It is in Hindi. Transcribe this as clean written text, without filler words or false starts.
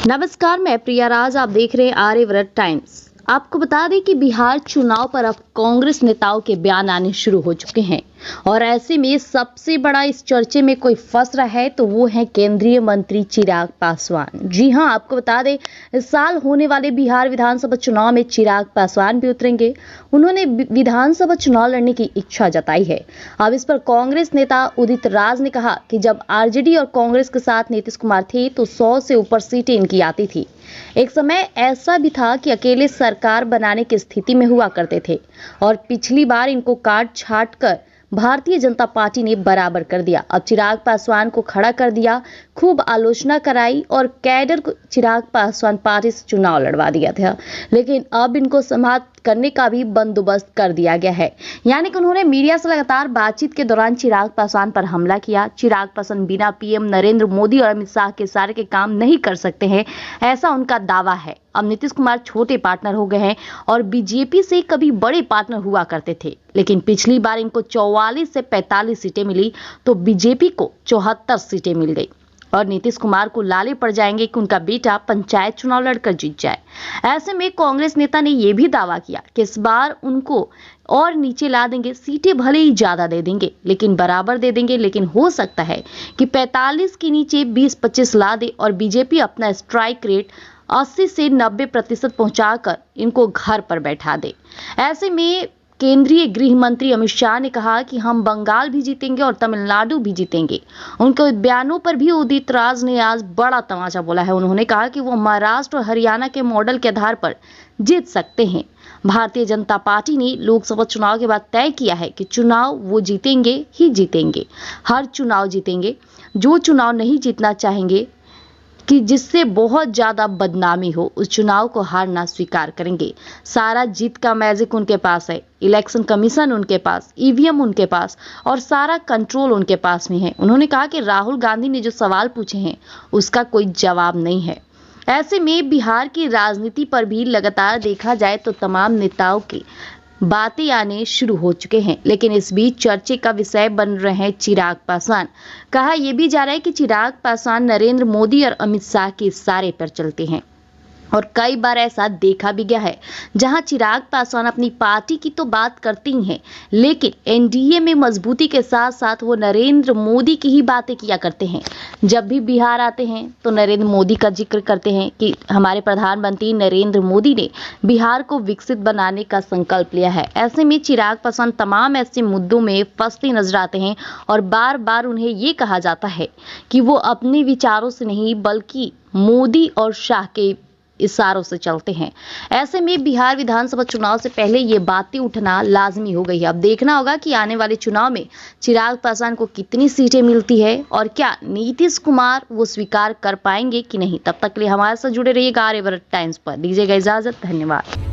नमस्कार, मैं प्रिया राज। आप देख रहे हैं आर्यव्रत टाइम्स। आपको बता दें कि बिहार चुनाव पर अब कांग्रेस नेताओं के बयान आने शुरू हो चुके हैं और ऐसे में सबसे बड़ा इस चर्चे में कोई फंस रहा है तो वो है केंद्रीय मंत्री चिराग पासवान। जी हां, आपको बता दें इस साल होने वाले बिहार विधानसभा चुनाव में चिराग पासवान भी उतरेंगे। उन्होंने विधानसभा चुनाव लड़ने की इच्छा जताई है। अब इस पर कांग्रेस नेता उदित राज ने कहा कि जब आरजेडी और कांग्रेस के साथ नीतीश कुमार थे तो 100 से ऊपर सीटें इनकी आती थी। एक समय ऐसा भी था कि अकेले सरकार बनाने की स्थिति में हुआ करते थे और पिछली बार इनको काट छाट कर भारतीय जनता पार्टी ने बराबर कर दिया। अब चिराग पासवान को खड़ा कर दिया, खूब आलोचना कराई और कैडर को चिराग पासवान पार्टी से चुनाव लड़वा दिया था, लेकिन अब इनको समाप्त करने का भी बंदोबस्त कर दिया गया है। यानी कि उन्होंने मीडिया से लगातार बातचीत के दौरान चिराग पासवान पर हमला किया। चिराग पासवान बिना पीएम नरेंद्र मोदी और अमित शाह के इशारे के काम नहीं कर सकते हैं, ऐसा उनका दावा है। अब नीतीश कुमार छोटे पार्टनर हो गए हैं और बीजेपी से कभी बड़े पार्टनर हुआ करते थे, लेकिन पिछली बार इनको 44 से 45 सीटें मिली तो बीजेपी को 74 सीटें मिल गई और नीतीश कुमार को लाले पड़ जाएंगे कि उनका बेटा पंचायत चुनाव लड़कर जीत जाए। ऐसे में कांग्रेस नेता ने यह भी दावा किया कि इस बार उनको और नीचे ला देंगे, सीटें भले ही ज्यादा दे देंगे लेकिन बराबर दे देंगे, लेकिन हो सकता है कि 45 के नीचे 20-25 ला दे और बीजेपी अपना स्ट्राइक रेट 80 से 90% पहुंचाकर इनको घर पर बैठा दे। ऐसे में केंद्रीय गृह मंत्री अमित शाह ने कहा कि हम बंगाल भी जीतेंगे और तमिलनाडु भी जीतेंगे। उनके बयानों पर भी उदित राज ने आज बड़ा तमाचा बोला है। उन्होंने कहा कि वो महाराष्ट्र और हरियाणा के मॉडल के आधार पर जीत सकते हैं। भारतीय जनता पार्टी ने लोकसभा चुनाव के बाद तय किया है कि चुनाव वो जीतेंगे ही जीतेंगे, हर चुनाव जीतेंगे। जो चुनाव नहीं जीतना चाहेंगे कि जिससे बहुत ज्यादा बदनामी हो, उस चुनाव को हारना स्वीकार करेंगे। सारा जीत का मैजिक उनके पास है, इलेक्शन कमीशन उनके पास, ईवीएम उनके पास और सारा कंट्रोल उनके पास में है। उन्होंने कहा कि राहुल गांधी ने जो सवाल पूछे हैं उसका कोई जवाब नहीं है। ऐसे में बिहार की राजनीति पर भी लगातार देखा जाए तो तमाम नेताओं की बातें आने शुरू हो चुके हैं, लेकिन इस बीच चर्चे का विषय बन रहे हैं चिराग पासवान। कहा यह भी जा रहा है कि चिराग पासवान नरेंद्र मोदी और अमित शाह के इशारे पर चलते हैं और कई बार ऐसा देखा भी गया है जहां चिराग पासवान अपनी पार्टी की तो बात करते ही हैं, लेकिन एनडीए में मजबूती के साथ साथ वो नरेंद्र मोदी की ही बातें किया करते हैं। जब भी बिहार आते हैं तो नरेंद्र मोदी का जिक्र करते हैं कि हमारे प्रधानमंत्री नरेंद्र मोदी ने बिहार को विकसित बनाने का संकल्प लिया है। ऐसे में चिराग पासवान तमाम ऐसे मुद्दों में फंसते नजर आते हैं और बार बार उन्हें ये कहा जाता है कि वो अपने विचारों से नहीं बल्कि मोदी और शाह के इशारों से चलते हैं। ऐसे में बिहार विधानसभा चुनाव से पहले ये बातें उठना लाजमी हो गई है। अब देखना होगा कि आने वाले चुनाव में चिराग पासवान को कितनी सीटें मिलती है और क्या नीतीश कुमार वो स्वीकार कर पाएंगे कि नहीं। तब तक के लिए हमारे साथ जुड़े रहिएगा आर्यव्रत टाइम्स पर। दीजिएगा इजाजत, धन्यवाद।